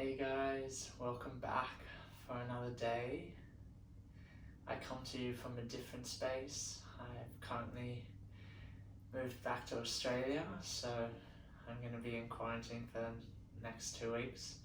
Hey guys, welcome back for another day. I come to you from a different space. I've currently moved back to Australia, so I'm going to be in quarantine for the next 2 weeks.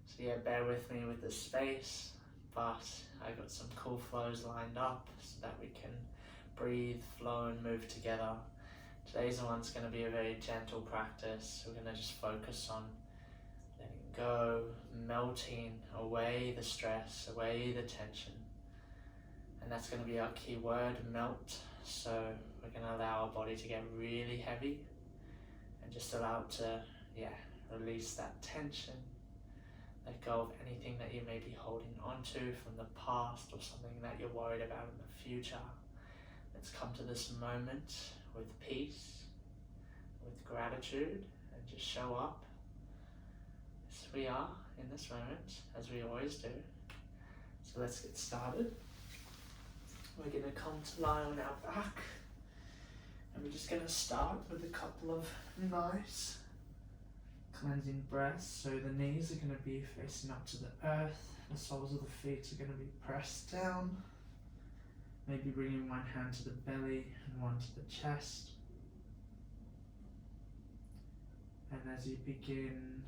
So yeah, bear with me with the space, but I got some cool flows lined up so that we can breathe, flow and move together. Today's one's going to be a very gentle practice. We're going to just focus on letting go, melting away the stress, away the tension. And that's going to be our key word, melt. So we're going to allow our body to get really heavy and just allow it to, release that tension. Let go of anything that you may be holding onto from the past or something that you're worried about in the future. Let's come to this moment with peace, with gratitude, and just show up as we are in this moment, as we always do. So let's get started. We're going to come to lie on our back, and we're just going to start with a couple of nice cleansing breaths. So the knees are going to be facing up to the earth, the soles of the feet are going to be pressed down, maybe bringing one hand to the belly and one to the chest. And as you begin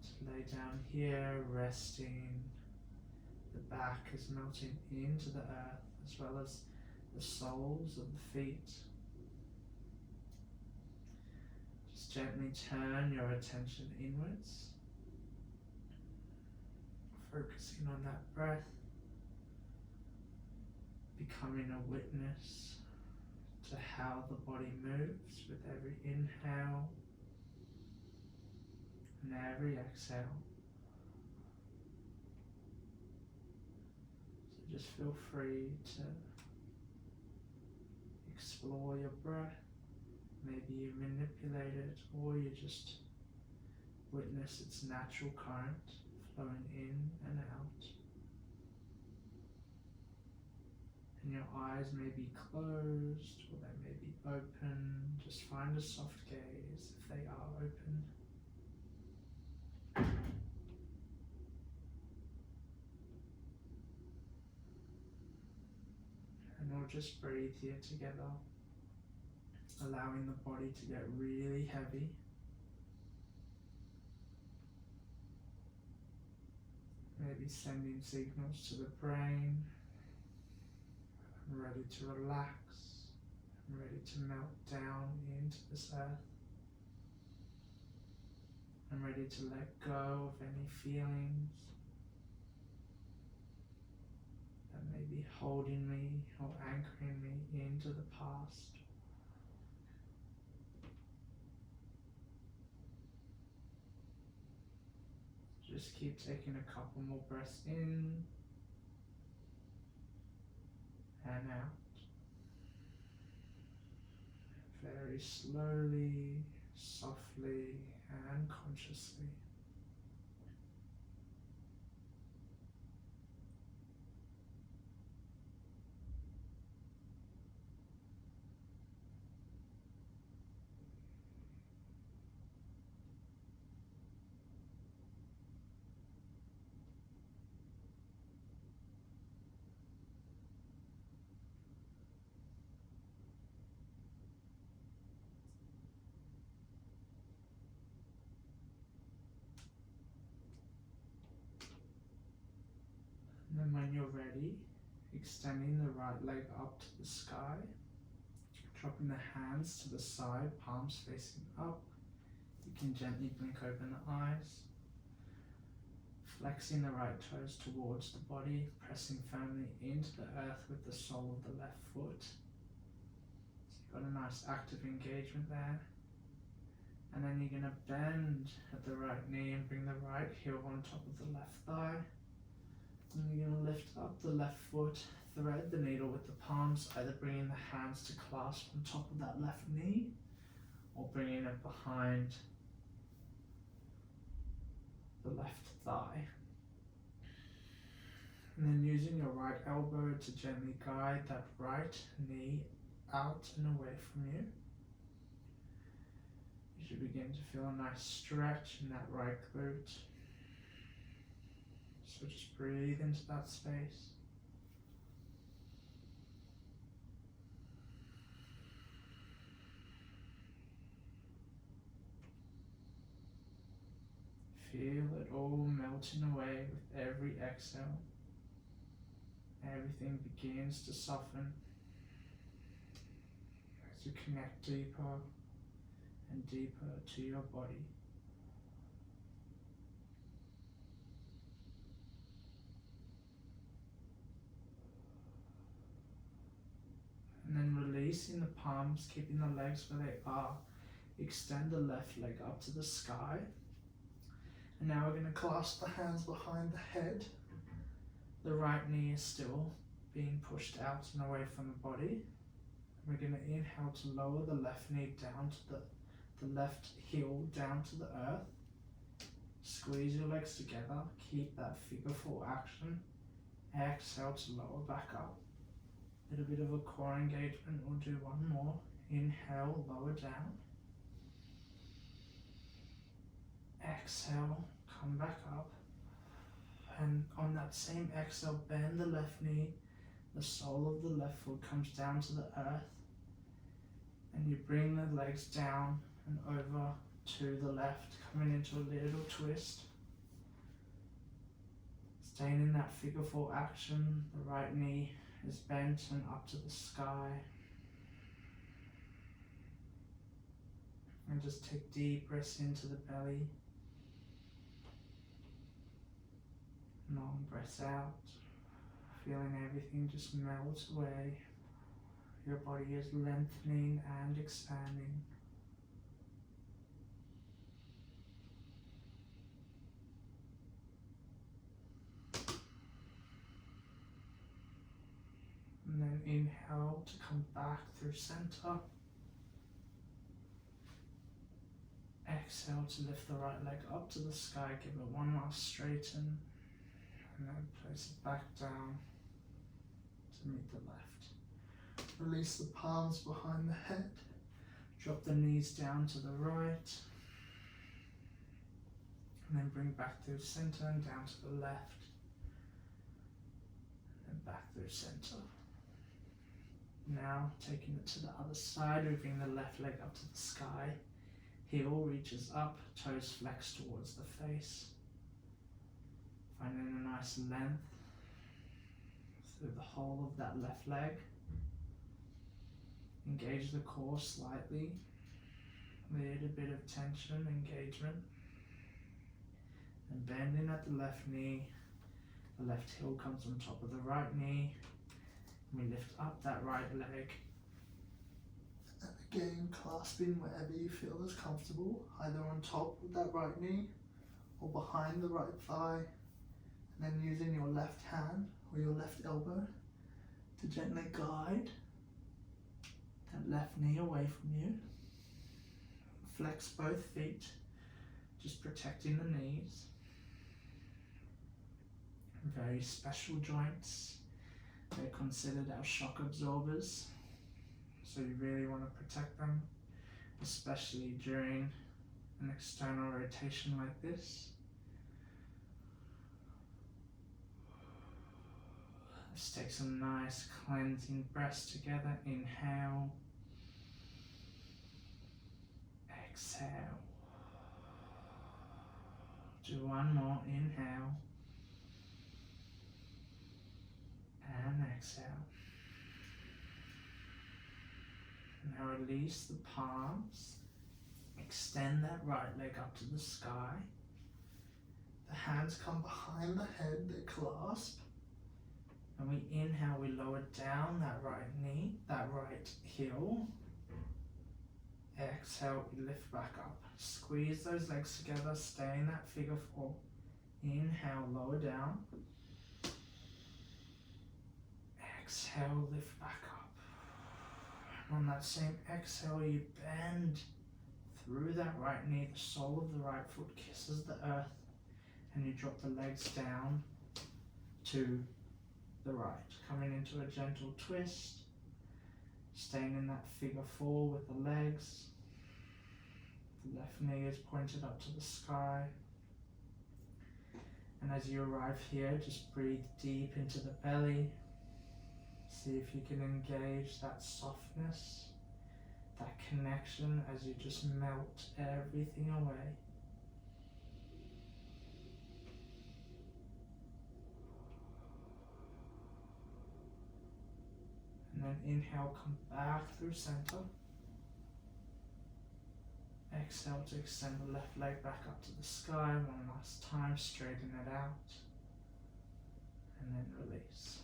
to lay down here, resting, the back is melting into the earth as well as the soles of the feet. Just gently turn your attention inwards, focusing on that breath, becoming a witness to how the body moves with every inhale and every exhale. So just feel free to explore your breath. Maybe you manipulate it, or you just witness its natural current flowing in and out. And your eyes may be closed or they may be open. Just find a soft gaze if they are open. And we'll just breathe here together, allowing the body to get really heavy. Maybe sending signals to the brain. I'm ready to relax. I'm ready to melt down into this earth. I'm ready to let go of any feelings that may be holding me or anchoring me into the past. Just keep taking a couple more breaths in and out. Very slowly, softly, and consciously. And then when you're ready, extending the right leg up to the sky, dropping the hands to the side, palms facing up. You can gently blink open the eyes, flexing the right toes towards the body, pressing firmly into the earth with the sole of the left foot. So you've got a nice active engagement there. And then you're going to bend at the right knee and bring the right heel on top of the left thigh. And you're going to lift up the left foot, thread the needle with the palms, either bringing the hands to clasp on top of that left knee or bringing it behind the left thigh. And then using your right elbow to gently guide that right knee out and away from you. You should begin to feel a nice stretch in that right glute. So just breathe into that space. Feel it all melting away with every exhale. Everything begins to soften as you connect deeper and deeper to your body. And then releasing the palms, keeping the legs where they are. Extend the left leg up to the sky. And now we're going to clasp the hands behind the head. The right knee is still being pushed out and away from the body. We're going to inhale to lower the left knee down to the left heel down to the earth. Squeeze your legs together. Keep that figure four action. Exhale to lower back up. Little bit of a core engagement. We'll do one more. Inhale, lower down. Exhale, come back up. And on that same exhale, bend the left knee. The sole of the left foot comes down to the earth. And you bring the legs down and over to the left, coming into a little twist. Staying in that figure four action. The right knee is bent and up to the sky. And just take deep breaths into the belly. Long breaths out. Feeling everything just melt away. Your body is lengthening and expanding. And then inhale to come back through center. Exhale to lift the right leg up to the sky. Give it one last straighten. And then place it back down to meet the left. Release the palms behind the head. Drop the knees down to the right. And then bring back through center and down to the left. And then back through center. Now taking it to the other side, moving the left leg up to the sky. Heel reaches up, toes flex towards the face. Finding a nice length through the whole of that left leg. Engage the core slightly. Little bit of tension, engagement. And bending at the left knee. The left heel comes on top of the right knee. We lift up that right leg. And again, clasping wherever you feel is comfortable, either on top of that right knee or behind the right thigh. And then using your left hand or your left elbow to gently guide that left knee away from you. Flex both feet, just protecting the knees. Very special joints. They're considered our shock absorbers, so you really want to protect them, especially during an external rotation like this. Let's take some nice cleansing breaths together. Inhale, exhale. Do one more. Inhale and exhale. Now release the palms. Extend that right leg up to the sky. The hands come behind the head, they clasp. And we inhale, we lower down that right knee, that right heel. Exhale, we lift back up. Squeeze those legs together, stay in that figure four. Inhale, lower down. Exhale, lift back up. And on that same exhale, you bend through that right knee. The sole of the right foot kisses the earth. And you drop the legs down to the right. Coming into a gentle twist. Staying in that figure four with the legs. The left knee is pointed up to the sky. And as you arrive here, just breathe deep into the belly. See if you can engage that softness, that connection as you just melt everything away. And then inhale, come back through center. Exhale to extend the left leg back up to the sky. One last time, straighten it out. And then release.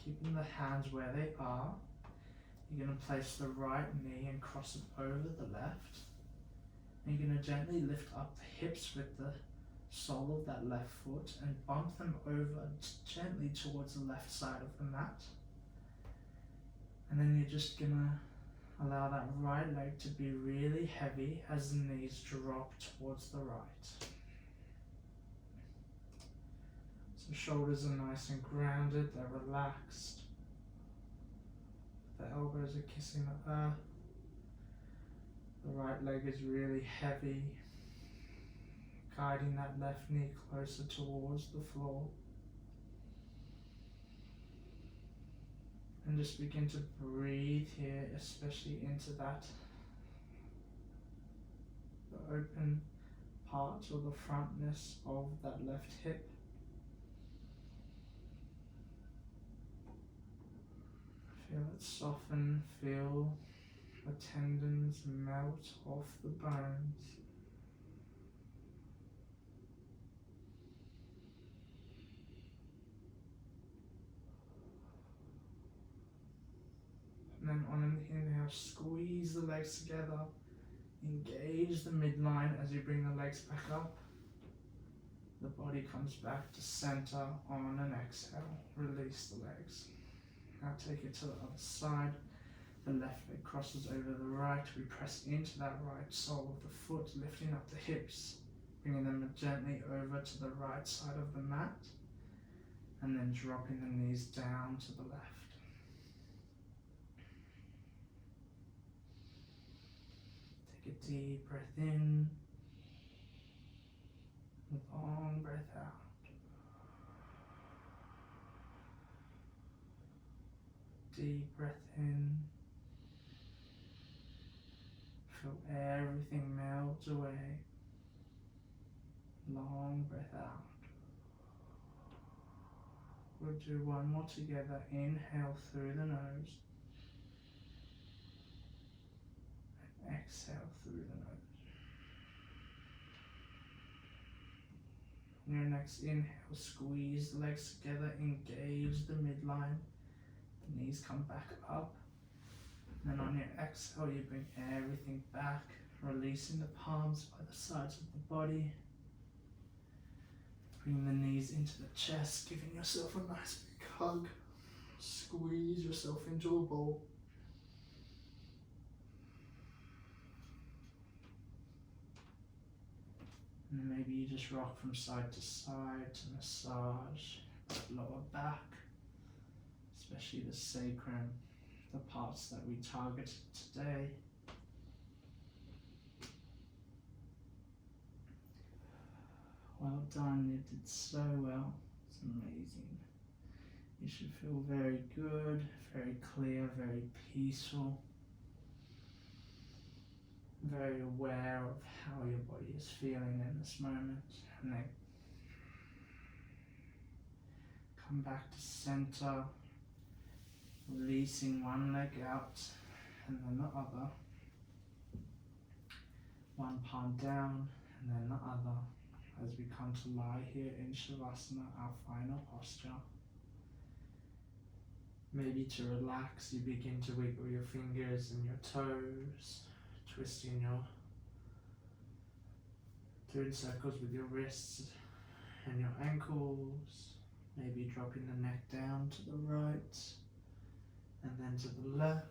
Keeping the hands where they are. You're going to place the right knee and cross it over the left. And you're going to gently lift up the hips with the sole of that left foot and bump them over gently towards the left side of the mat. And then you're just going to allow that right leg to be really heavy as the knees drop towards the right. So shoulders are nice and grounded, they're relaxed. The elbows are kissing the earth. The right leg is really heavy, guiding that left knee closer towards the floor. And just begin to breathe here, especially into that, the open part or the frontness of that left hip. Feel it soften, feel the tendons melt off the bones. And then on an inhale, squeeze the legs together, engage the midline as you bring the legs back up. The body comes back to center on an exhale, release the legs. Now take it to the other side. The left leg crosses over the right. We press into that right sole of the foot, lifting up the hips, bringing them gently over to the right side of the mat, and then dropping the knees down to the left. Take a deep breath in, long breath out. Deep breath in. Feel everything melt away. Long breath out. We'll do one more together. Inhale through the nose. And exhale through the nose. On your next inhale, squeeze the legs together, engage the midline. The knees come back up. And then on your exhale, you bring everything back, releasing the palms by the sides of the body. Bring the knees into the chest, giving yourself a nice big hug. Squeeze yourself into a ball. And then maybe you just rock from side to side to massage that lower back, especially the sacrum, the parts that we targeted today. Well done, you did so well, it's amazing. You should feel very good, very clear, very peaceful, very aware of how your body is feeling in this moment. And then come back to center, releasing one leg out and then the other. One palm down and then the other, as we come to lie here in Shavasana, our final posture. Maybe to relax, you begin to wiggle your fingers and your toes, twisting doing circles with your wrists and your ankles, maybe dropping the neck down to the right and then to the left.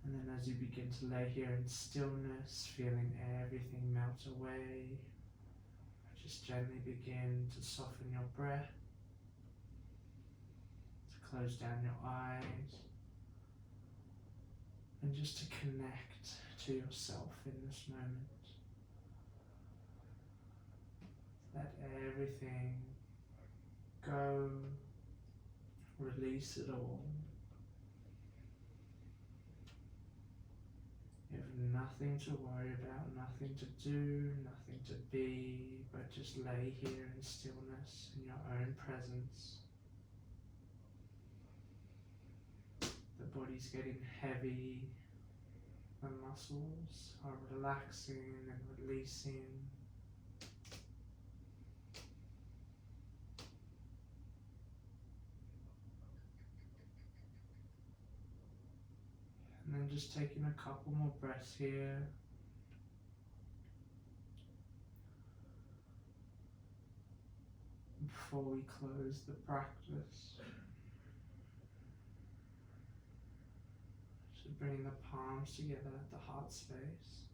And then as you begin to lay here in stillness, feeling everything melt away, just gently begin to soften your breath, to close down your eyes, and just to connect to yourself in this moment. Let everything go, release it all. You have nothing to worry about, nothing to do, nothing to be, but just lay here in stillness, in your own presence. The body's getting heavy, the muscles are relaxing and releasing. And then just taking a couple more breaths here. Before we close the practice. So bring the palms together at the heart space.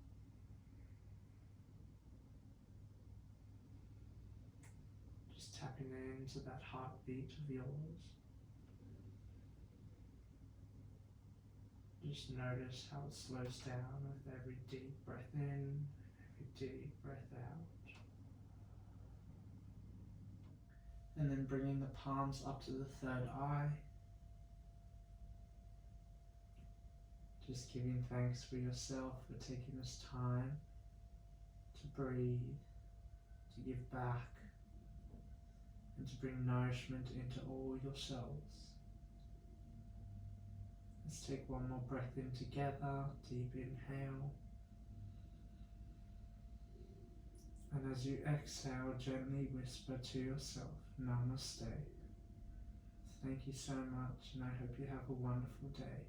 Just tapping into that heartbeat of yours. Just notice how it slows down with every deep breath in, every deep breath out. And then bringing the palms up to the third eye. Just giving thanks for yourself for taking this time to breathe, to give back, and to bring nourishment into all your cells. Let's take one more breath in together, deep inhale. And as you exhale, gently whisper to yourself, Namaste. Thank you so much, and I hope you have a wonderful day.